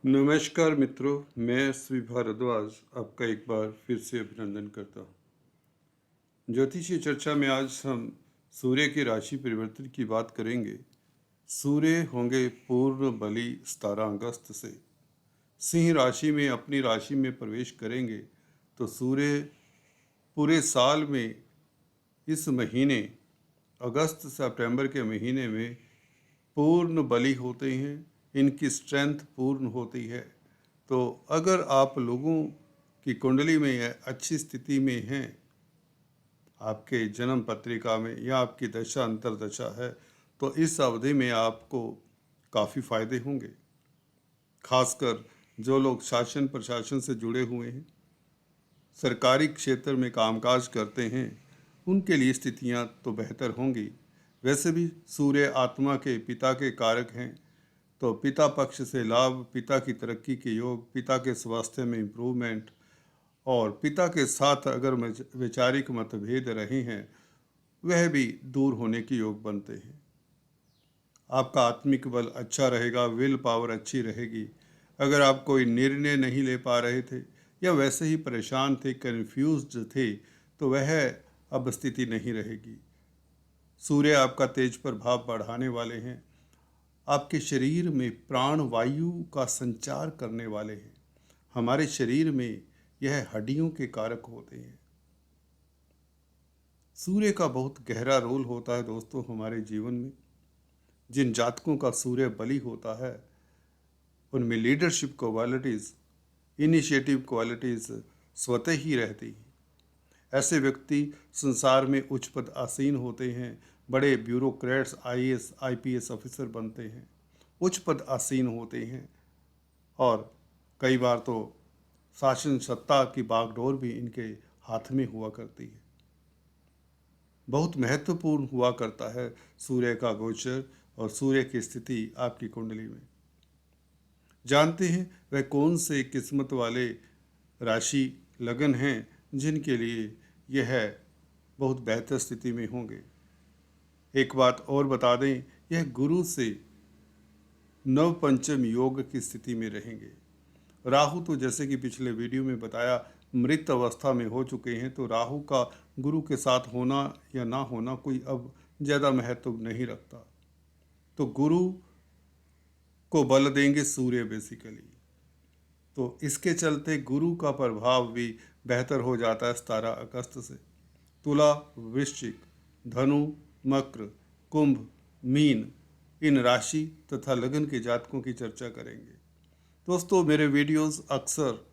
नमस्कार मित्रों, मैं श्री भारद्वाज आपका एक बार फिर से अभिनंदन करता हूँ। ज्योतिषीय चर्चा में आज हम सूर्य की राशि परिवर्तन की बात करेंगे। सूर्य होंगे पूर्ण बली 17 अगस्त से सिंह राशि में अपनी राशि में प्रवेश करेंगे, तो सूर्य पूरे साल में इस महीने अगस्त सितंबर के महीने में पूर्ण बली होते हैं, इनकी स्ट्रेंथ पूर्ण होती है। तो अगर आप लोगों की कुंडली में अच्छी स्थिति में हैं, आपके जन्म पत्रिका में या आपकी दशा अंतर्दशा है, तो इस अवधि में आपको काफ़ी फायदे होंगे। खासकर जो लोग शासन प्रशासन से जुड़े हुए हैं, सरकारी क्षेत्र में कामकाज करते हैं, उनके लिए स्थितियां तो बेहतर होंगी। वैसे भी सूर्य आत्मा के पिता के कारक हैं, तो पिता पक्ष से लाभ, पिता की तरक्की के योग, पिता के स्वास्थ्य में इम्प्रूवमेंट और पिता के साथ अगर वैचारिक मतभेद रहे हैं, वह भी दूर होने के योग बनते हैं। आपका आत्मिक बल अच्छा रहेगा, विल पावर अच्छी रहेगी। अगर आप कोई निर्णय नहीं ले पा रहे थे या वैसे ही परेशान थे, कन्फ्यूज्ड थे, तो वह अब स्थिति नहीं रहेगी। सूर्य आपका तेज प्रभाव बढ़ाने वाले हैं, आपके शरीर में प्राण वायु का संचार करने वाले हैं। हमारे शरीर में यह हड्डियों के कारक होते हैं। सूर्य का बहुत गहरा रोल होता है दोस्तों हमारे जीवन में। जिन जातकों का सूर्य बली होता है, उनमें लीडरशिप क्वालिटीज़, इनिशिएटिव क्वालिटीज़ स्वतः ही रहती हैं। ऐसे व्यक्ति संसार में उच्च पद आसीन होते हैं, बड़े ब्यूरोक्रेट्स, आईएएस, आईपीएस ऑफिसर बनते हैं, उच्च पद आसीन होते हैं और कई बार तो शासन सत्ता की बागडोर भी इनके हाथ में हुआ करती है। बहुत महत्वपूर्ण हुआ करता है सूर्य का गोचर और सूर्य की स्थिति आपकी कुंडली में। जानते हैं वह कौन से किस्मत वाले राशि लगन हैं जिनके लिए यह बहुत बेहतर स्थिति में होंगे। एक बात और बता दें, यह गुरु से नव पंचम योग की स्थिति में रहेंगे। राहु तो जैसे कि पिछले वीडियो में बताया मृत अवस्था में हो चुके हैं, तो राहु का गुरु के साथ होना या ना होना कोई अब ज़्यादा महत्व नहीं रखता। तो गुरु को बल देंगे सूर्य बेसिकली, तो इसके चलते गुरु का प्रभाव भी बेहतर हो जाता है 17 अगस्त से। तुला, वृश्चिक, धनु, मकर, कुंभ, मीन, इन राशि तथा लगन के जातकों की चर्चा करेंगे। दोस्तों, मेरे वीडियोस अक्सर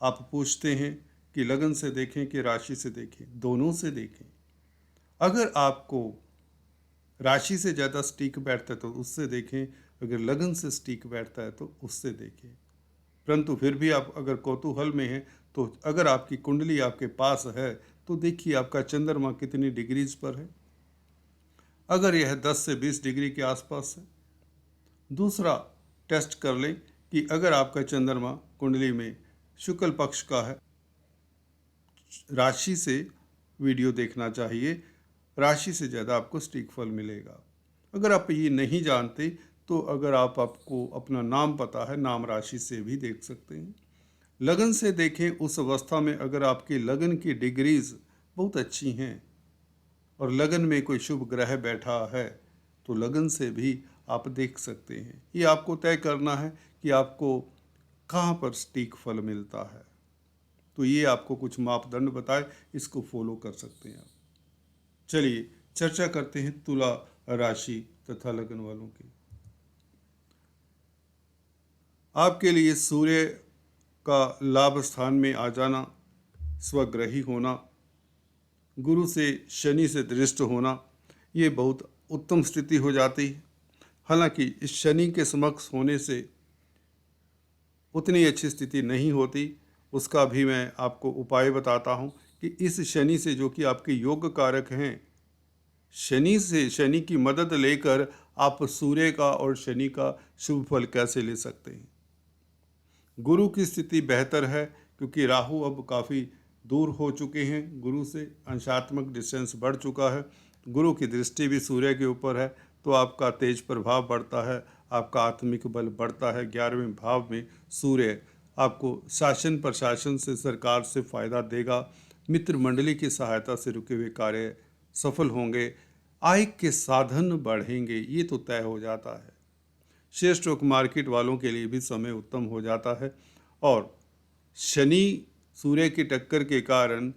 आप पूछते हैं कि लगन से देखें कि राशि से देखें, दोनों से देखें। अगर आपको राशि से ज़्यादा स्टीक बैठता है तो उससे देखें, अगर लगन से स्टीक बैठता है तो उससे देखें। परंतु फिर भी आप अगर कौतूहल में हैं, तो अगर आपकी कुंडली आपके पास है तो देखिए आपका चंद्रमा कितनी डिग्रीज पर है। अगर यह 10 से 20 डिग्री के आसपास है। दूसरा टेस्ट कर लें कि अगर आपका चंद्रमा कुंडली में शुक्ल पक्ष का है, राशि से वीडियो देखना चाहिए, राशि से ज़्यादा आपको स्टीक फल मिलेगा। अगर आप ये नहीं जानते तो अगर आपको अपना नाम पता है, नाम राशि से भी देख सकते हैं। लगन से देखें उस अवस्था में अगर आपकी लगन की डिग्रीज बहुत अच्छी हैं और लगन में कोई शुभ ग्रह बैठा है, तो लगन से भी आप देख सकते हैं। ये आपको तय करना है कि आपको कहाँ पर स्टीक फल मिलता है। तो ये आपको कुछ मापदंड बताए, इसको फॉलो कर सकते हैं आप। चलिए चर्चा करते हैं तुला राशि तथा लगन वालों की। आपके लिए सूर्य का लाभ स्थान में आ जाना, स्वग्रही होना, गुरु से शनि से दृष्ट होना, ये बहुत उत्तम स्थिति हो जाती है। हालांकि इस शनि के समक्ष होने से उतनी अच्छी स्थिति नहीं होती। उसका भी मैं आपको उपाय बताता हूँ कि इस शनि से, जो कि आपके योग कारक हैं, शनि से, शनि की मदद लेकर आप सूर्य का और शनि का शुभ फल कैसे ले सकते हैं। गुरु की स्थिति बेहतर है क्योंकि राहु अब काफ़ी दूर हो चुके हैं, गुरु से अंशात्मक डिस्टेंस बढ़ चुका है। गुरु की दृष्टि भी सूर्य के ऊपर है, तो आपका तेज प्रभाव बढ़ता है, आपका आत्मिक बल बढ़ता है। 11वें भाव में सूर्य आपको शासन प्रशासन से, सरकार से फ़ायदा देगा। मित्र मंडली की सहायता से रुके हुए कार्य सफल होंगे। आय के साधन बढ़ेंगे, ये तो तय हो जाता है। शेयर स्टॉक मार्केट वालों के लिए भी समय उत्तम हो जाता है। और शनि सूर्य की टक्कर के कारण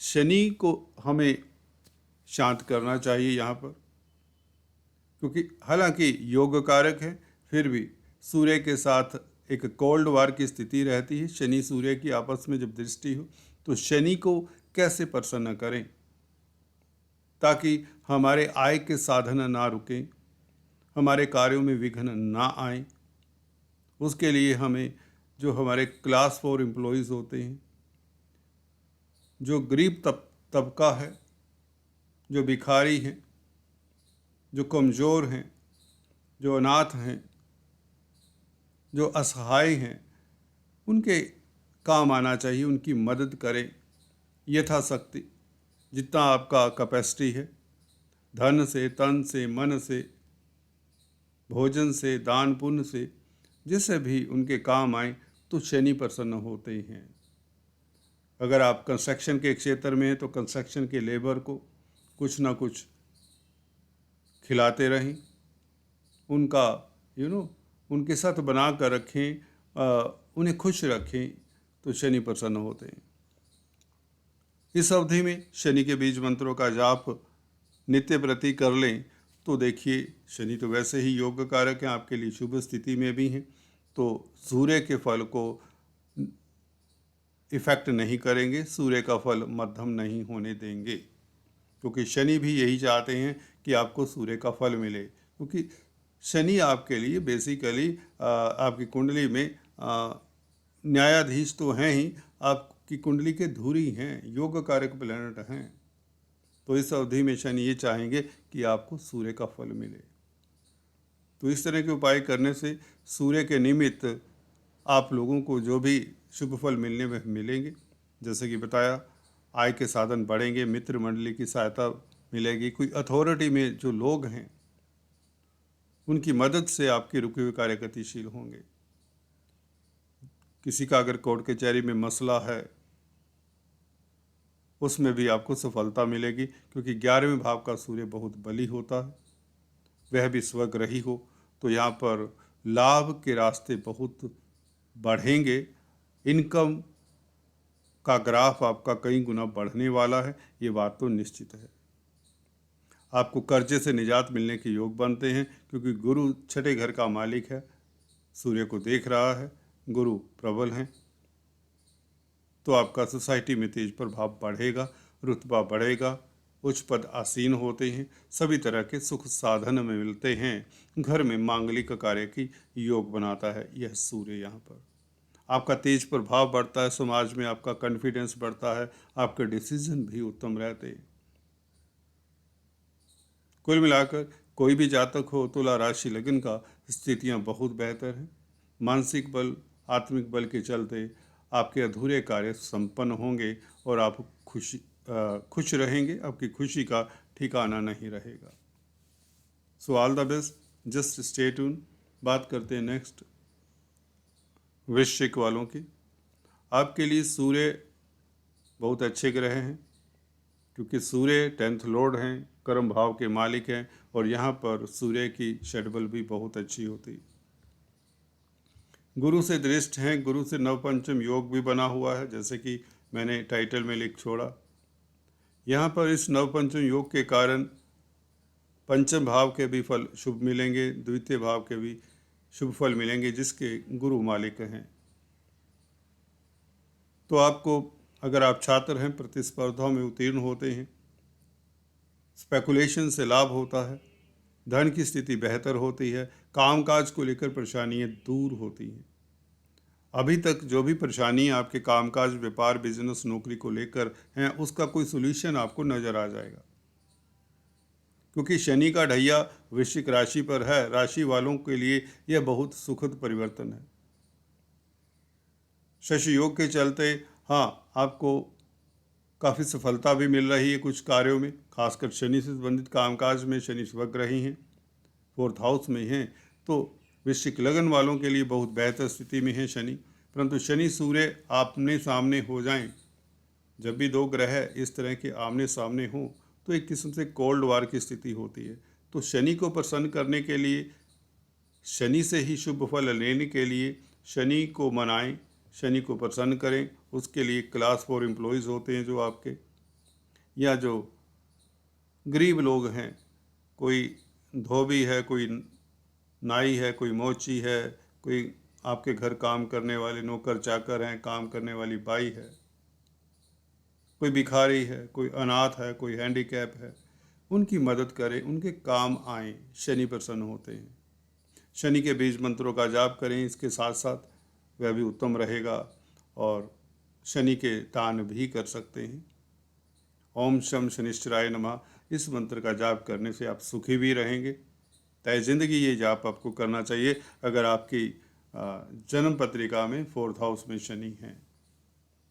शनि को हमें शांत करना चाहिए यहाँ पर, क्योंकि हालांकि योग कारक है, फिर भी सूर्य के साथ एक कोल्ड वार की स्थिति रहती है। शनि सूर्य की आपस में जब दृष्टि हो तो शनि को कैसे प्रसन्न करें ताकि हमारे आय के साधन ना रुकें, हमारे कार्यों में विघ्न ना आए। उसके लिए हमें जो हमारे क्लास 4 एम्प्लॉयज़ होते हैं, जो गरीब तबका है, जो भिखारी हैं, जो कमज़ोर हैं, जो अनाथ हैं, जो असहाय हैं, उनके काम आना चाहिए, उनकी मदद करें यथाशक्ति, जितना आपका कैपेसिटी है, धन से, तन से, मन से, भोजन से, दान पुण्य से, जिससे भी उनके काम आए तो शनि प्रसन्न होते हैं। अगर आप कंस्ट्रक्शन के क्षेत्र में हैं तो कंस्ट्रक्शन के लेबर को कुछ ना कुछ खिलाते रहें, उनका उनके साथ बना कर रखें, उन्हें खुश रखें तो शनि प्रसन्न होते हैं। इस अवधि में शनि के बीज मंत्रों का जाप नित्य प्रति कर लें तो देखिए, शनि तो वैसे ही योग कारक हैं, आपके लिए शुभ स्थिति में भी हैं, तो सूर्य के फल को इफेक्ट नहीं करेंगे, सूर्य का फल मध्यम नहीं होने देंगे, क्योंकि शनि भी यही चाहते हैं कि आपको सूर्य का फल मिले। क्योंकि शनि आपके लिए बेसिकली आपकी कुंडली में न्यायाधीश तो हैं ही, आपकी कुंडली के धुरी हैं, योग कारक प्लैनेट हैं। तो इस अवधि में शनि ये चाहेंगे कि आपको सूर्य का फल मिले। तो इस तरह के उपाय करने से सूर्य के निमित्त आप लोगों को जो भी शुभ फल मिलने में मिलेंगे, जैसे कि बताया, आय के साधन बढ़ेंगे, मित्र मंडली की सहायता मिलेगी, कोई अथॉरिटी में जो लोग हैं उनकी मदद से आपके रुके हुए कार्य गतिशील होंगे। किसी का अगर कोर्ट कचहरी में मसला है उसमें भी आपको सफलता मिलेगी, क्योंकि 11वें भाव का सूर्य बहुत बली होता है, वह भी स्वग्रही हो, तो यहाँ पर लाभ के रास्ते बहुत बढ़ेंगे। इनकम का ग्राफ आपका कई गुना बढ़ने वाला है, ये बात तो निश्चित है। आपको कर्जे से निजात मिलने के योग बनते हैं, क्योंकि गुरु छठे घर का मालिक है, सूर्य को देख रहा है, गुरु प्रबल हैं, तो आपका सोसाइटी में तेज प्रभाव बढ़ेगा, रुतबा बढ़ेगा, उच्च पद आसीन होते हैं, सभी तरह के सुख साधन में मिलते हैं, घर में मांगलिक कार्य की योग बनाता है यह सूर्य। यहाँ पर आपका तेज प्रभाव बढ़ता है, समाज में आपका कॉन्फिडेंस बढ़ता है, आपके डिसीजन भी उत्तम रहते हैं। कुल मिलाकर कोई भी जातक हो, तुला राशि लगन का स्थितियाँ बहुत बेहतर हैं। मानसिक बल, आत्मिक बल के चलते आपके अधूरे कार्य संपन्न होंगे और आप खुश रहेंगे, आपकी खुशी का ठिकाना नहीं रहेगा। So all the best, just stay tune. बात करते हैं नेक्स्ट वृश्चिक वालों की। आपके लिए सूर्य बहुत अच्छे ग्रह हैं, क्योंकि सूर्य 10th लॉर्ड हैं, कर्म भाव के मालिक हैं, और यहाँ पर सूर्य की षड्बल भी बहुत अच्छी होती। गुरु से दृष्ट हैं, गुरु से नवपंचम योग भी बना हुआ है, जैसे कि मैंने टाइटल में लिख छोड़ा। यहाँ पर इस नवपंचम योग के कारण पंचम भाव के भी फल शुभ मिलेंगे, द्वितीय भाव के भी शुभ फल मिलेंगे, जिसके गुरु मालिक हैं। तो आपको, अगर आप छात्र हैं, प्रतिस्पर्धाओं में उत्तीर्ण होते हैं, स्पेकुलेशन से लाभ होता है, धन की स्थिति बेहतर होती है, कामकाज को लेकर परेशानियां दूर होती हैं। अभी तक जो भी परेशानी आपके कामकाज, व्यापार, बिजनेस, नौकरी को लेकर हैं, उसका कोई सोल्यूशन आपको नज़र आ जाएगा, क्योंकि शनि का ढैया वृश्चिक राशि पर है। राशि वालों के लिए यह बहुत सुखद परिवर्तन है। शशि योग के चलते हाँ, आपको काफ़ी सफलता भी मिल रही है कुछ कार्यों में, खासकर शनि से संबंधित कामकाज में। शनि स्वग्रही हैं, 4th हाउस में हैं, तो वृश्चिक लगन वालों के लिए बहुत बेहतर स्थिति में है शनि, परंतु शनि सूर्य आमने सामने हो जाएं, जब भी दो ग्रह इस तरह के आमने सामने हों तो एक किस्म से कोल्ड वार की स्थिति होती है। तो शनि को प्रसन्न करने के लिए, शनि से ही शुभ फल लेने के लिए शनि को मनाएं, शनि को प्रसन्न करें। उसके लिए क्लास 4 एम्प्लॉयज़ होते हैं जो आपके, या जो गरीब लोग हैं, कोई धोबी है, कोई नाई है, कोई मोची है, कोई आपके घर काम करने वाले नौकर चाकर हैं, काम करने वाली बाई है, कोई भिखारी है, कोई अनाथ है, कोई हैंडीकैप है, उनकी मदद करें, उनके काम आएँ, शनि प्रसन्न होते हैं। शनि के बीज मंत्रों का जाप करें, इसके साथ साथ वह भी उत्तम रहेगा। और शनि के दान भी कर सकते हैं। ओम शम शनिश्चराय नमः, इस मंत्र का जाप करने से आप सुखी भी रहेंगे। तय जिंदगी ये जाप आपको करना चाहिए अगर आपकी जन्म पत्रिका में 4th हाउस में शनि है,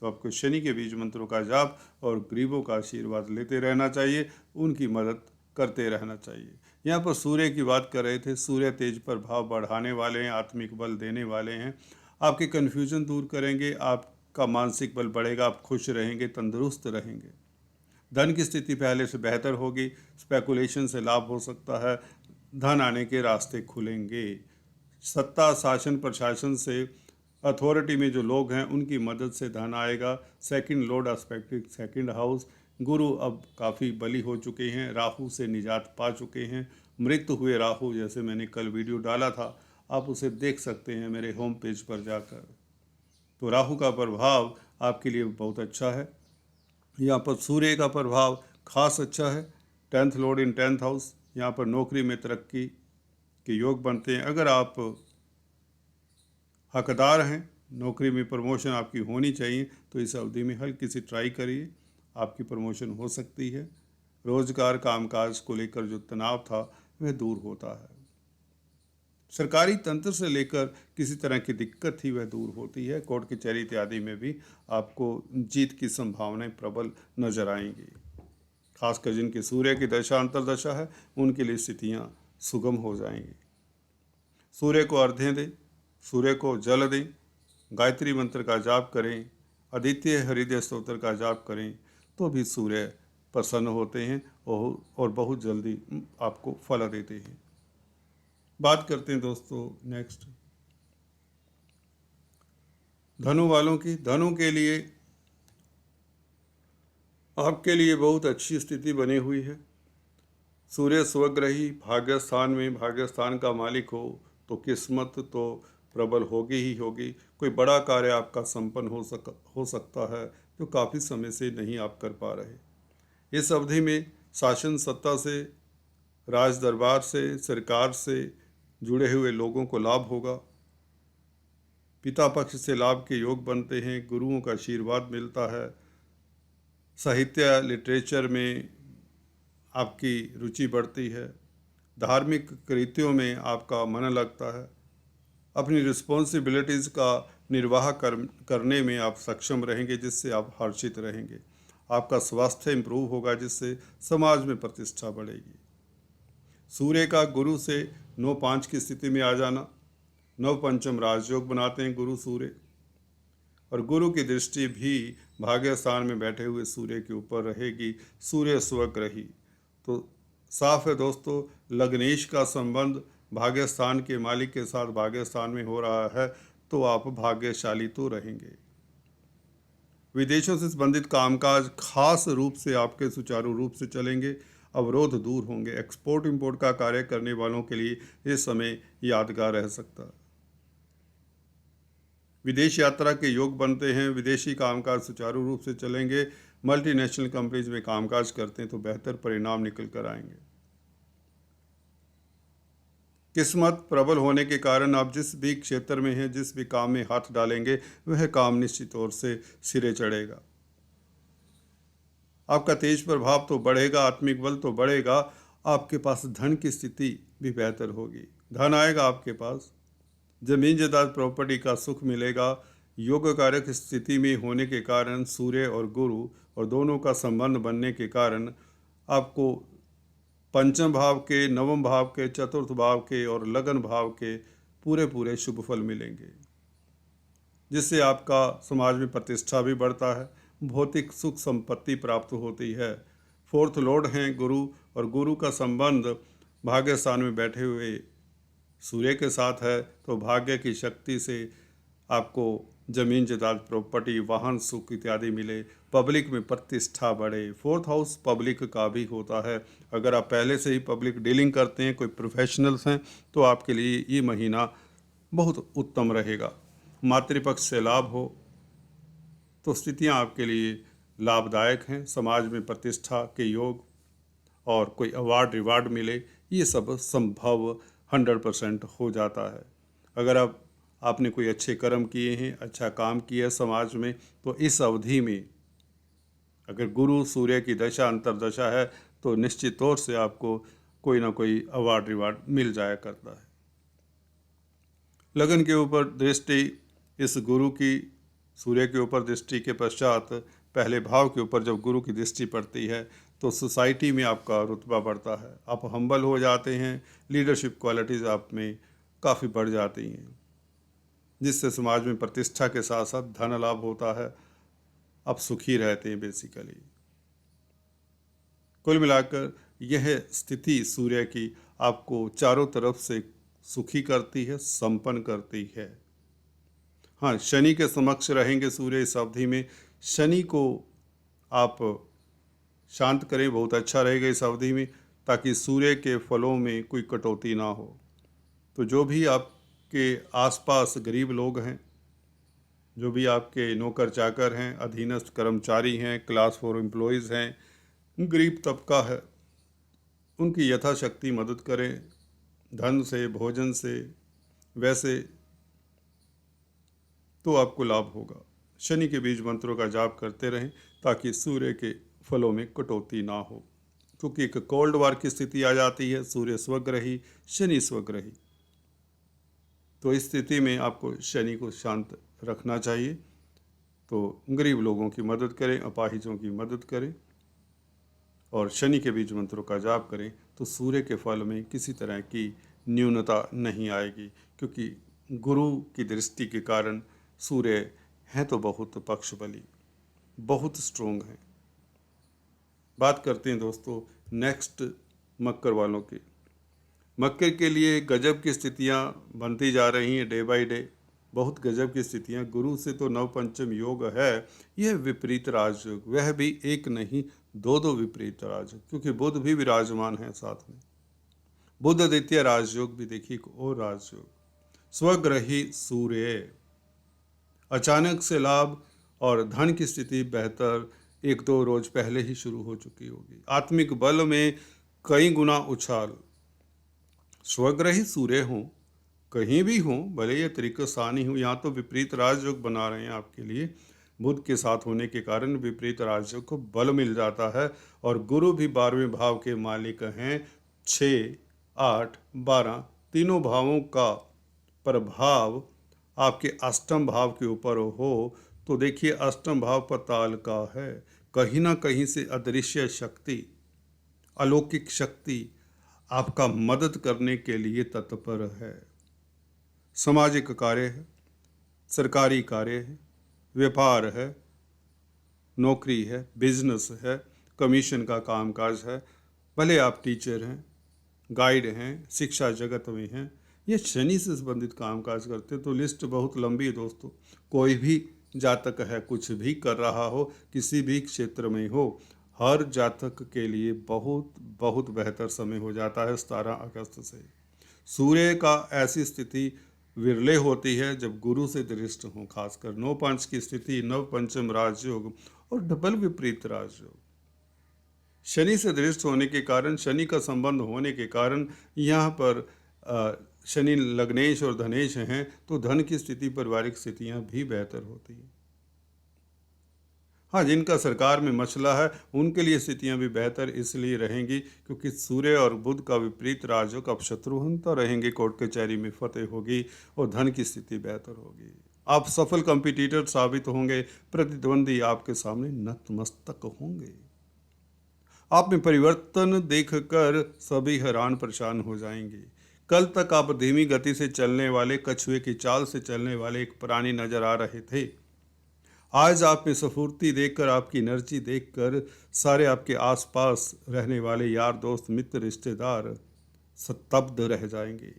तो आपको शनि के बीज मंत्रों का जाप और गरीबों का आशीर्वाद लेते रहना चाहिए, उनकी मदद करते रहना चाहिए। यहाँ पर सूर्य की बात कर रहे थे। सूर्य तेज प्रभाव बढ़ाने वाले हैं, आत्मिक बल देने वाले हैं, आपके कन्फ्यूजन दूर करेंगे, आपका मानसिक बल बढ़ेगा, आप खुश रहेंगे, तंदुरुस्त रहेंगे। धन की स्थिति पहले से बेहतर होगी, स्पेकुलेशन से लाभ हो सकता है, धन आने के रास्ते खुलेंगे। सत्ता शासन प्रशासन से, अथॉरिटी में जो लोग हैं उनकी मदद से धन आएगा। सेकंड लॉर्ड एस्पेक्टिव सेकंड हाउस, गुरु अब काफ़ी बली हो चुके हैं, राहु से निजात पा चुके हैं। मृत हुए राहु, जैसे मैंने कल वीडियो डाला था, आप उसे देख सकते हैं मेरे होम पेज पर जाकर। तो राहु का प्रभाव आपके लिए बहुत अच्छा है। यहाँ पर सूर्य का प्रभाव खास अच्छा है। 10th लॉर्ड इन 10th हाउस, यहाँ पर नौकरी में तरक्की के योग बनते हैं। अगर आप हकदार हैं, नौकरी में प्रमोशन आपकी होनी चाहिए, तो इस अवधि में हल्की सी ट्राई करिए, आपकी प्रमोशन हो सकती है। रोजगार कामकाज को लेकर जो तनाव था वह दूर होता है। सरकारी तंत्र से लेकर किसी तरह की दिक्कत थी वह दूर होती है। कोर्ट कचहरी इत्यादि में भी आपको जीत की संभावनाएं प्रबल नजर आएंगी। खासकर जिनके सूर्य की दशा अंतर्दशा है उनके लिए स्थितियां सुगम हो जाएंगी। सूर्य को अर्घ्य दें, सूर्य को जल दें, गायत्री मंत्र का जाप करें, आदित्य हृदय स्तोत्र का जाप करें, तो भी सूर्य प्रसन्न होते हैं और बहुत जल्दी आपको फल देते हैं। बात करते हैं दोस्तों नेक्स्ट धनु वालों की। धनु के लिए आपके लिए बहुत अच्छी स्थिति बनी हुई है। सूर्य स्वग्रही भाग्यस्थान में, भाग्यस्थान का मालिक हो तो किस्मत तो प्रबल होगी ही होगी। कोई बड़ा कार्य आपका संपन्न हो सकता है जो काफ़ी समय से नहीं आप कर पा रहे। इस अवधि में शासन सत्ता से, राज दरबार से, सरकार से जुड़े हुए लोगों को लाभ होगा। पिता पक्ष से लाभ के योग बनते हैं, गुरुओं का आशीर्वाद मिलता है। साहित्य लिटरेचर में आपकी रुचि बढ़ती है। धार्मिक कृत्यों में आपका मन लगता है। अपनी रिस्पॉन्सिबिलिटीज़ का निर्वाह करने में आप सक्षम रहेंगे, जिससे आप हर्षित रहेंगे। आपका स्वास्थ्य इम्प्रूव होगा, जिससे समाज में प्रतिष्ठा बढ़ेगी। सूर्य का गुरु से 9-5 की स्थिति में आ जाना, नवपंचम राजयोग बनाते हैं गुरु सूर्य, और गुरु की दृष्टि भी भाग्यस्थान में बैठे हुए सूर्य के ऊपर रहेगी। सूर्य स्वग्रही, तो साफ है दोस्तों, लग्नेश का संबंध भाग्यस्थान के मालिक के साथ भाग्यस्थान में हो रहा है, तो आप भाग्यशाली तो रहेंगे। विदेशों से संबंधित कामकाज खास रूप से आपके सुचारू रूप से चलेंगे, अवरोध दूर होंगे। एक्सपोर्ट इंपोर्ट का कार्य करने वालों के लिए ये समय यादगार रह सकता है। विदेश यात्रा के योग बनते हैं, विदेशी कामकाज सुचारू रूप से चलेंगे। मल्टीनेशनल कंपनीज में कामकाज करते हैं तो बेहतर परिणाम निकल कर आएंगे। किस्मत प्रबल होने के कारण आप जिस भी क्षेत्र में हैं, जिस भी काम में हाथ डालेंगे, वह काम निश्चित तौर से सिरे चढ़ेगा। आपका तेज प्रभाव तो बढ़ेगा, आत्मिक बल तो बढ़ेगा, आपके पास धन की स्थिति भी बेहतर होगी। धन आएगा आपके पास, जमीन जायदाद प्रॉपर्टी का सुख मिलेगा। योग कारक स्थिति में होने के कारण सूर्य और गुरु और दोनों का संबंध बनने के कारण आपको पंचम भाव के, नवम भाव के, चतुर्थ भाव के और लगन भाव के पूरे पूरे शुभ फल मिलेंगे, जिससे आपका समाज में प्रतिष्ठा भी बढ़ता है, भौतिक सुख संपत्ति प्राप्त होती है। फोर्थ लॉर्ड हैं गुरु, और गुरु का संबंध भाग्य स्थान में बैठे हुए सूर्य के साथ है, तो भाग्य की शक्ति से आपको जमीन जायदाद प्रॉपर्टी वाहन सुख इत्यादि मिले, पब्लिक में प्रतिष्ठा बढ़े। फोर्थ हाउस पब्लिक का भी होता है। अगर आप पहले से ही पब्लिक डीलिंग करते हैं, कोई प्रोफेशनल्स हैं, तो आपके लिए ये महीना बहुत उत्तम रहेगा। मातृपक्ष से लाभ हो तो स्थितियां आपके लिए लाभदायक हैं। समाज में प्रतिष्ठा के योग और कोई अवार्ड रिवार्ड मिले, ये सब संभव 100% हो जाता है। अगर आपने कोई अच्छे कर्म किए हैं, अच्छा काम किया है समाज में, तो इस अवधि में अगर गुरु सूर्य की दशा अंतर्दशा है तो निश्चित तौर से आपको कोई ना कोई अवार्ड रिवार्ड मिल जाया करता है। लगन के ऊपर दृष्टि इस गुरु की, सूर्य के ऊपर दृष्टि के पश्चात पहले भाव के ऊपर जब गुरु की दृष्टि पड़ती है तो सोसाइटी में आपका रुतबा बढ़ता है, आप हम्बल हो जाते हैं, लीडरशिप क्वालिटीज़ आप में काफ़ी बढ़ जाती हैं, जिससे समाज में प्रतिष्ठा के साथ साथ धन लाभ होता है। आप सुखी रहते हैं बेसिकली। कुल मिलाकर यह स्थिति सूर्य की आपको चारों तरफ से सुखी करती है, संपन्न करती है। हाँ, शनि के समक्ष रहेंगे सूर्य इस अवधि में। शनि को आप शांत करें, बहुत अच्छा रहेगा इस अवधि में, ताकि सूर्य के फलों में कोई कटौती ना हो। तो जो भी आपके आसपास गरीब लोग हैं, जो भी आपके नौकर चाकर हैं, अधीनस्थ कर्मचारी हैं, क्लास 4 एम्प्लॉयज़ हैं, गरीब तबका है, उनकी यथाशक्ति मदद करें, धन से, भोजन से, वैसे तो आपको लाभ होगा। शनि के बीज मंत्रों का जाप करते रहें ताकि सूर्य के फलों में कटौती ना हो, क्योंकि एक कोल्ड वार की स्थिति आ जाती है, सूर्य स्वग्रही, शनि स्वग्रही। तो इस स्थिति में आपको शनि को शांत रखना चाहिए। तो गरीब लोगों की मदद करें, अपाहिजों की मदद करें और शनि के बीज मंत्रों का जाप करें, तो सूर्य के फल में किसी तरह की न्यूनता नहीं आएगी, क्योंकि गुरु की दृष्टि के कारण सूर्य हैं तो बहुत पक्षबली, बहुत स्ट्रोंग हैं। बात करते हैं दोस्तों नेक्स्ट मकर वालों की। मकर के लिए गजब की स्थितियां बनती जा रही हैं डे बाय डे, बहुत गजब की स्थितियां। गुरु से तो नवपंचम योग है, यह विपरीत राजयोग, वह भी एक नहीं दो विपरीत राजयोग, क्योंकि बुध भी विराजमान है साथ में। बुध आदित्य राजयोग भी देखिए, एक और राजयोग। स्वग्रही सूर्य, अचानक से लाभ और धन की स्थिति बेहतर 1-2 रोज पहले ही शुरू हो चुकी होगी। आत्मिक बल में कई गुना उछाल। स्वग्रही सूर्य हों, कहीं भी हों, भले ये तरीके सानी हो, यहाँ तो विपरीत राजयोग बना रहे हैं आपके लिए। बुध के साथ होने के कारण विपरीत राजयोग को बल मिल जाता है, और गुरु भी 12वें भाव के मालिक हैं। 6, 8, 12 तीनों भावों का प्रभाव आपके अष्टम भाव के ऊपर हो, तो देखिए अष्टम भाव पाताल का है। कहीं ना कहीं से अदृश्य शक्ति, अलौकिक शक्ति आपका मदद करने के लिए तत्पर है। सामाजिक कार्य है, सरकारी कार्य है, व्यापार है, नौकरी है, बिजनेस है, कमीशन का कामकाज है, भले आप टीचर हैं, गाइड हैं, शिक्षा जगत में हैं, ये शनि से संबंधित कामकाज करते, तो लिस्ट बहुत लंबी है दोस्तों। कोई भी जातक है, कुछ भी कर रहा हो, किसी भी क्षेत्र में हो, हर जातक के लिए बहुत बहुत बेहतर समय हो जाता है 17 अगस्त से। सूर्य का ऐसी स्थिति विरले होती है जब गुरु से दृष्ट हो, खासकर 9-5 की स्थिति, नवपंचम राजयोग और डबल विपरीत राजयोग। शनि से दृष्ट होने के कारण, शनि का संबंध होने के कारण यहाँ पर शनि लग्नेश और धनेश हैं, तो धन की स्थिति, पारिवारिक स्थितियाँ भी बेहतर होती हैं। हाँ, जिनका सरकार में मसला है उनके लिए स्थितियां भी बेहतर इसलिए रहेंगी क्योंकि सूर्य और बुध का विपरीत राजयोग अब शत्रुहंता रहेंगे, कोर्ट कचहरी में फतेह होगी और धन की स्थिति बेहतर होगी। आप सफल कंपटीटर साबित होंगे, प्रतिद्वंदी आपके सामने नतमस्तक होंगे। आप में परिवर्तन देखकर सभी हैरान परेशान हो जाएंगे। कल तक आप धीमी गति से चलने वाले, कछुए की चाल से चलने वाले एक प्राणी नजर आ रहे थे। आज आप में स्फूर्ति देखकर, आपकी एनर्जी देखकर सारे आपके आसपास रहने वाले यार दोस्त, मित्र, रिश्तेदार स्तब्ध रह जाएंगे।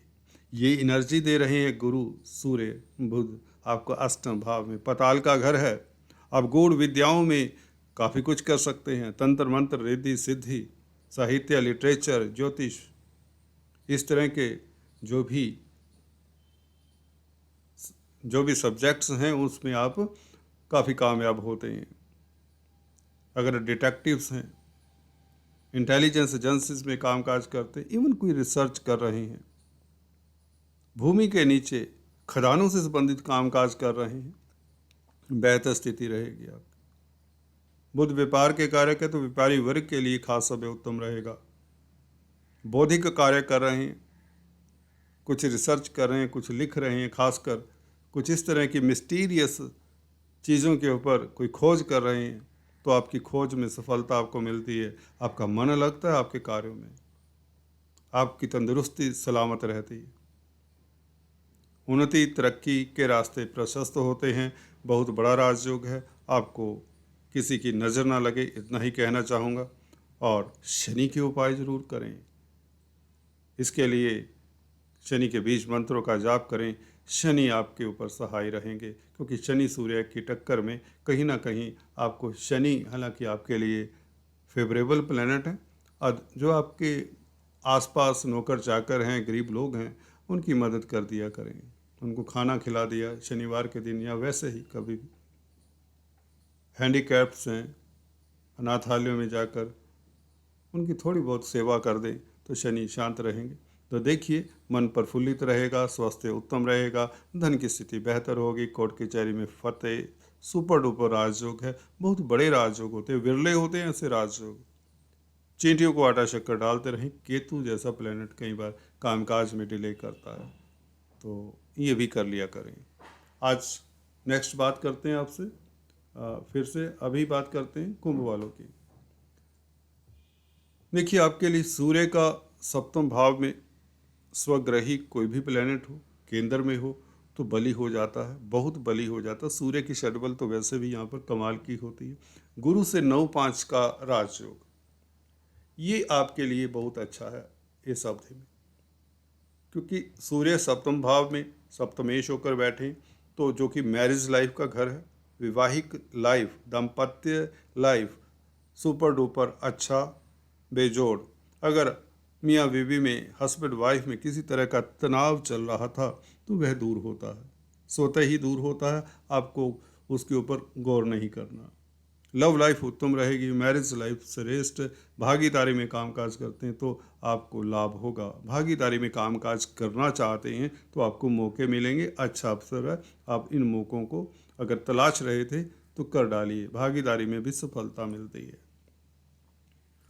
ये एनर्जी दे रहे हैं गुरु, सूर्य, बुध आपको अष्टम भाव में, पताल का घर है। आप गूढ़ विद्याओं में काफ़ी कुछ कर सकते हैं, तंत्र मंत्र, रिद्धि सिद्धि, साहित्य, लिटरेचर, ज्योतिष, इस तरह के जो भी सब्जेक्ट्स हैं उसमें आप काफ़ी कामयाब होते हैं। अगर डिटेक्टिव्स हैं, इंटेलिजेंस एजेंसीज में कामकाज करते, इवन कोई रिसर्च कर रहे हैं, भूमि के नीचे खदानों से संबंधित कामकाज कर रहे हैं, बेहतर स्थिति रहेगी आपकी। बुध व्यापार के कारक है तो व्यापारी वर्ग के लिए खास समय उत्तम रहेगा। बौद्धिक कार्य कर रहे हैं, कुछ रिसर्च कर रहे हैं, कुछ लिख रहे हैं, खासकर कुछ इस तरह की मिस्टीरियस चीज़ों के ऊपर कोई खोज कर रहे हैं, तो आपकी खोज में सफलता आपको मिलती है। आपका मन लगता है आपके कार्यों में, आपकी तंदुरुस्ती सलामत रहती है, उन्नति तरक्की के रास्ते प्रशस्त होते हैं। बहुत बड़ा राजयोग है, आपको किसी की नज़र ना लगे, इतना ही कहना चाहूँगा। और शनि के उपाय ज़रूर करें, इसके लिए शनि के बीज मंत्रों का जाप करें। शनि आपके ऊपर सहाय रहेंगे, क्योंकि शनि सूर्य की टक्कर में कहीं ना कहीं आपको शनि, हालांकि आपके लिए फेवरेबल प्लैनेट है, और जो आपके आसपास नौकर चाकर हैं, गरीब लोग हैं, उनकी मदद कर दिया करें, उनको खाना खिला दिया शनिवार के दिन, या वैसे ही कभी भी। हैंडीकैप्स हैं, अनाथालयों में जाकर उनकी थोड़ी बहुत सेवा कर दें तो शनि शांत रहेंगे। तो देखिए, मन प्रफुल्लित रहेगा, स्वास्थ्य उत्तम रहेगा, धन की स्थिति बेहतर होगी, कोर्ट कचहरी में फतेह, सुपर डुपर राजयोग है। बहुत बड़े राजयोग होते हैं, विरले होते हैं ऐसे राजयोग। चींटियों को आटा शक्कर डालते रहें। केतु जैसा प्लेनेट कई बार कामकाज में डिले करता है, तो ये भी कर लिया करें। आज नेक्स्ट बात करते हैं आपसे, फिर से अभी बात करते हैं कुंभ वालों की। देखिए, आपके लिए सूर्य का सप्तम भाव में स्वग्रही कोई भी प्लेनेट हो, केंद्र में हो, तो बली हो जाता है, बहुत बली हो जाता है। सूर्य की षड्बल तो वैसे भी यहाँ पर कमाल की होती है। गुरु से 9-5 का राजयोग, ये आपके लिए बहुत अच्छा है इस अवधि में, क्योंकि सूर्य सप्तम भाव में सप्तमेश होकर बैठे, तो जो कि मैरिज लाइफ का घर है, वैवाहिक लाइफ, दाम्पत्य लाइफ सुपर डुपर अच्छा बेजोड़। अगर मियाँ बीवी में, हस्बैंड वाइफ में किसी तरह का तनाव चल रहा था तो वह दूर होता है, स्वतः ही दूर होता है, आपको उसके ऊपर गौर नहीं करना। लव लाइफ उत्तम रहेगी, मैरिज लाइफ श्रेष्ठ। भागीदारी में कामकाज करते हैं तो आपको लाभ होगा, भागीदारी में कामकाज करना चाहते हैं तो आपको मौके मिलेंगे, अच्छा अवसर है। आप इन मौक़ों को अगर तलाश रहे थे तो कर डालिए, भागीदारी में भी सफलता मिलती है।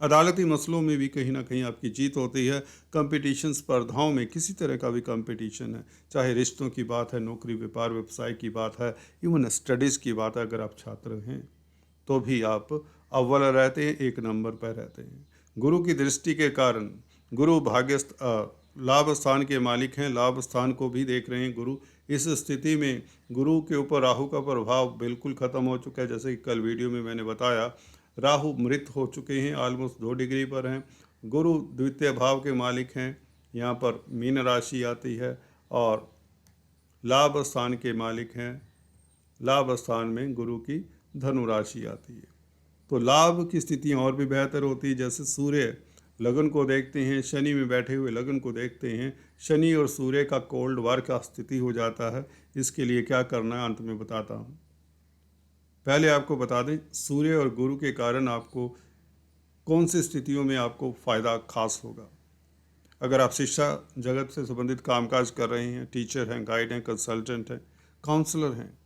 अदालती मसलों में भी कहीं ना कहीं आपकी जीत होती है। कंपटीशन, स्पर्धाओं में किसी तरह का भी कंपटीशन है, चाहे रिश्तों की बात है, नौकरी व्यापार व्यवसाय की बात है, इवन स्टडीज़ की बात है, अगर आप छात्र हैं तो भी आप अव्वल रहते हैं, 1 नंबर पर रहते हैं। गुरु की दृष्टि के कारण, गुरु लाभ स्थान के मालिक हैं, लाभ स्थान को भी देख रहे हैं गुरु। इस स्थिति में गुरु के ऊपर राहु का प्रभाव बिल्कुल ख़त्म हो चुका है। जैसे कि कल वीडियो में मैंने बताया, राहु मृत हो चुके हैं, ऑलमोस्ट 2 डिग्री पर हैं। गुरु द्वितीय भाव के मालिक हैं, यहाँ पर मीन राशि आती है, और लाभ स्थान के मालिक हैं, लाभ स्थान में गुरु की धनु राशि आती है, तो लाभ की स्थितियाँ और भी बेहतर होती है। जैसे सूर्य लगन को देखते हैं, शनि में बैठे हुए लगन को देखते हैं, शनि और सूर्य का कोल्ड वार का स्थिति हो जाता है। इसके लिए क्या करना है अंत में बताता हूँ। पहले आपको बता दें, सूर्य और गुरु के कारण आपको कौन सी स्थितियों में आपको फ़ायदा खास होगा। अगर आप शिक्षा जगत से संबंधित कामकाज कर रहे हैं, टीचर हैं, गाइड हैं, कंसल्टेंट हैं, काउंसलर हैं,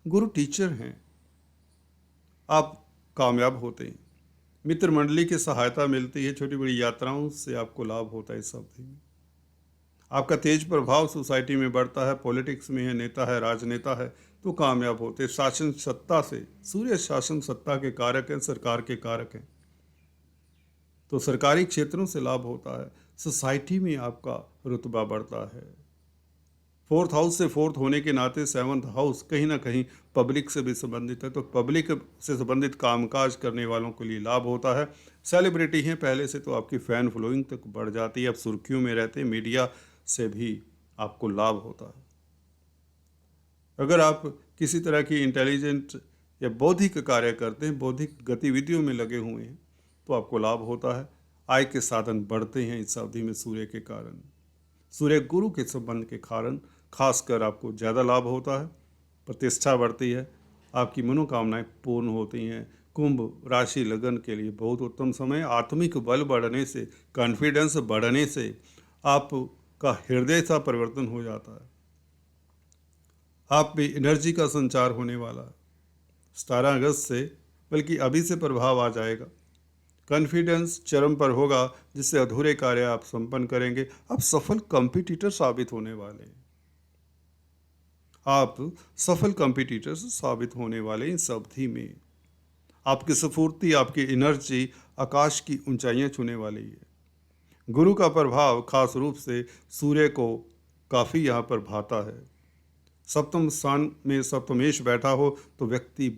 गुरु टीचर हैं, आप कामयाब होते हैं। मित्र मंडली की सहायता मिलती है, छोटी बड़ी यात्राओं से आपको लाभ होता है इस अवधि में। आपका तेज प्रभाव सोसाइटी में बढ़ता है, पॉलिटिक्स में है, नेता है, राजनेता है, तो कामयाब होते। शासन सत्ता से, सूर्य शासन सत्ता के कारक हैं, सरकार के कारक हैं, तो सरकारी क्षेत्रों से लाभ होता है। सोसाइटी में आपका रुतबा बढ़ता है। फोर्थ हाउस से फोर्थ होने के नाते सेवन्थ हाउस कहीं ना कहीं पब्लिक से भी संबंधित है, तो पब्लिक से संबंधित कामकाज करने वालों के लिए लाभ होता है। सेलिब्रिटी हैं पहले से, तो आपकी फ़ैन फॉलोइंग तक बढ़ जाती है, आप सुर्खियों में रहते हैं, मीडिया से भी आपको लाभ होता है। अगर आप किसी तरह की इंटेलिजेंट या बौद्धिक कार्य करते हैं, बौद्धिक गतिविधियों में लगे हुए हैं, तो आपको लाभ होता है। आय के साधन बढ़ते हैं इस अवधि में सूर्य के कारण। सूर्य गुरु के संबंध के कारण खासकर आपको ज़्यादा लाभ होता है। प्रतिष्ठा बढ़ती है, आपकी मनोकामनाएं पूर्ण होती हैं। कुंभ राशि लगन के लिए बहुत उत्तम समय। आत्मिक बल बढ़ने से, कॉन्फिडेंस बढ़ने से आपका हृदय सा परिवर्तन हो जाता है। आप में एनर्जी का संचार होने वाला है 17 अगस्त से, बल्कि अभी से प्रभाव आ जाएगा। कॉन्फिडेंस चरम पर होगा, जिससे अधूरे कार्य आप संपन्न करेंगे। आप सफल कंपटीटर साबित होने वाले हैं। आप सफल कंपटीटर साबित होने वाले इस अवधि में आपकी स्फूर्ति, आपकी एनर्जी आकाश की ऊंचाइयां छूने वाली है। गुरु का प्रभाव खास रूप से सूर्य को काफ़ी यहाँ पर भाता है। सप्तम स्थान में सप्तमेश बैठा हो तो व्यक्ति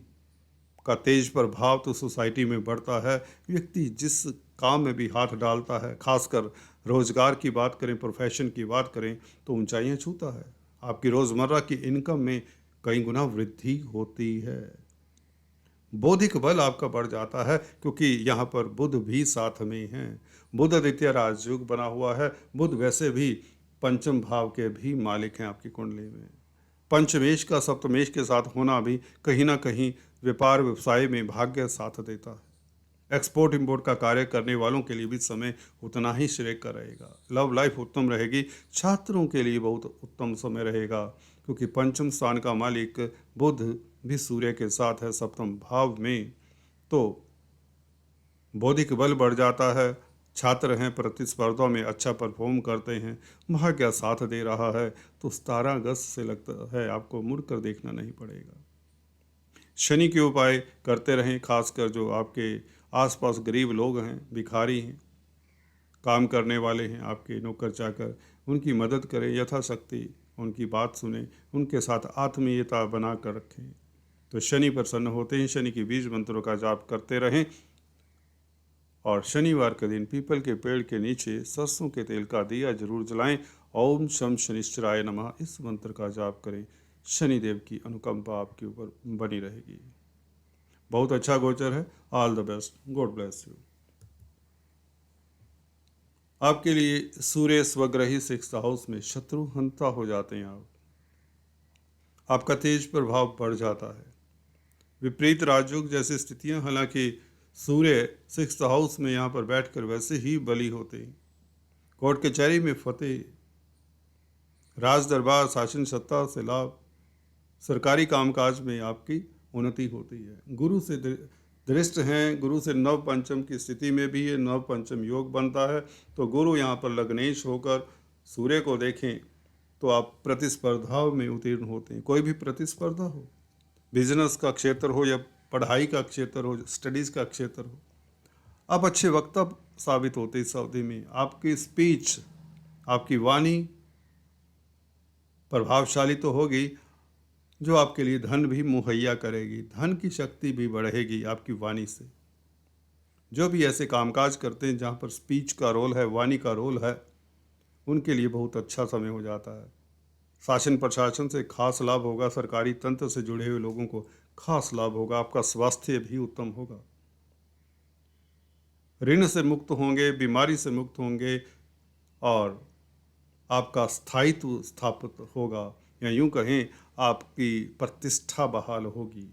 का तेज प्रभाव तो सोसाइटी में बढ़ता है। व्यक्ति जिस काम में भी हाथ डालता है, खासकर रोजगार की बात करें, प्रोफेशन की बात करें, तो ऊंचाइयां छूता है। आपकी रोज़मर्रा की इनकम में कई गुना वृद्धि होती है। बौद्धिक बल आपका बढ़ जाता है, क्योंकि यहाँ पर बुध भी साथ में है। बुध द्वितीय राजयोग बना हुआ है। बुध वैसे भी पंचम भाव के भी मालिक हैं आपकी कुंडली में। पंचमेश का सप्तमेश के साथ होना भी कहीं ना कहीं व्यापार व्यवसाय में भाग्य साथ देता है। एक्सपोर्ट इंपोर्ट का कार्य करने वालों के लिए भी समय उतना ही श्रेय का रहेगा। लव लाइफ उत्तम रहेगी। छात्रों के लिए बहुत उत्तम समय रहेगा, क्योंकि पंचम स्थान का मालिक बुध भी सूर्य के साथ है सप्तम भाव में, तो बौद्धिक बल बढ़ जाता है। छात्र हैं, प्रतिस्पर्धा में अच्छा परफॉर्म करते हैं, भाग्य साथ दे रहा है, तो 17 अगस्त से लगता है आपको मुड़कर देखना नहीं पड़ेगा। शनि के उपाय करते रहें, खासकर जो आपके आसपास गरीब लोग हैं, भिखारी हैं, काम करने वाले हैं, आपके नौकर चाकर, उनकी मदद करें यथाशक्ति, उनकी बात सुने, उनके साथ आत्मीयता बना कर रखें, तो शनि प्रसन्न होते हैं। शनि की बीज मंत्रों का जाप करते रहें, और शनिवार के दिन पीपल के पेड़ के नीचे सरसों के तेल का दिया जरूर जलाएं। ओम शम शनिश्चराय नमः इस मंत्र का जाप करें। शनिदेव की अनुकंपा आपके ऊपर बनी रहेगी। बहुत अच्छा गोचर है। All the best, God bless you. आपके लिए सूर्य स्वग्रही 6th हाउस में शत्रु हंता हो जाते हैं। आपका तेज प्रभाव बढ़ जाता है। विपरीत राजयोग जैसी स्थितियां, हालांकि सूर्य 6th हाउस में यहाँ पर बैठकर वैसे ही बली होते हैं। कोर्ट कचहरी में फतेह, राज दरबार शासन सत्ता से लाभ, सरकारी कामकाज में आपकी उन्नति होती है। गुरु से दृष्ट हैं, गुरु से नव पंचम की स्थिति में भी ये नव पंचम योग बनता है, तो गुरु यहाँ पर लग्नेश होकर सूर्य को देखें तो आप प्रतिस्पर्धाओं में उत्तीर्ण होते हैं। कोई भी प्रतिस्पर्धा हो, बिजनेस का क्षेत्र हो या पढ़ाई का क्षेत्र हो, स्टडीज़ का क्षेत्र हो, आप अच्छे वक्ता साबित होते इस अवधि में। आपकी स्पीच, आपकी वाणी प्रभावशाली तो होगी, जो आपके लिए धन भी मुहैया करेगी। धन की शक्ति भी बढ़ेगी आपकी वाणी से। जो भी ऐसे कामकाज करते हैं जहाँ पर स्पीच का रोल है, वाणी का रोल है, उनके लिए बहुत अच्छा समय हो जाता है। शासन प्रशासन से खास लाभ होगा। सरकारी तंत्र से जुड़े हुए लोगों को खास लाभ होगा। आपका स्वास्थ्य भी उत्तम होगा। ऋण से मुक्त होंगे, बीमारी से मुक्त होंगे, और आपका स्थायित्व स्थापित होगा, या यूं कहें आपकी प्रतिष्ठा बहाल होगी।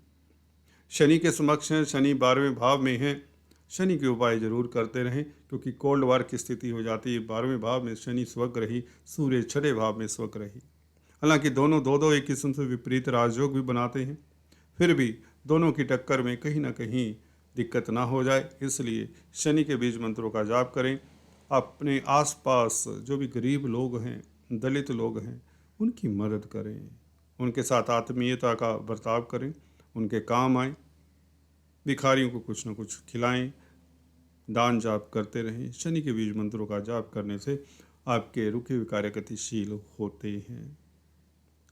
शनि के समक्ष हैं, शनि 12वें भाव में हैं। शनि के उपाय जरूर करते रहें, क्योंकि कोल्ड वार की स्थिति हो जाती है। 12वें भाव में शनि स्वग्रही, सूर्य 6ठे भाव में स्वग्रही। हालांकि दोनों दो दो एक किस्म से विपरीत राजयोग भी बनाते हैं, फिर भी दोनों की टक्कर में कहीं ना कहीं दिक्कत ना हो जाए, इसलिए शनि के बीज मंत्रों का जाप करें। अपने आसपास जो भी गरीब लोग हैं, दलित लोग हैं, उनकी मदद करें, उनके साथ आत्मीयता का बर्ताव करें, उनके काम आएँ। भिखारियों को कुछ न कुछ खिलाएं, दान जाप करते रहें। शनि के बीज मंत्रों का जाप करने से आपके रुके हुए कार्य गतिशील होते हैं।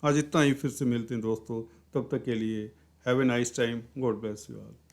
आज इतना ही, फिर से मिलते हैं दोस्तों, तब तक के लिए have a nice time, God bless you all.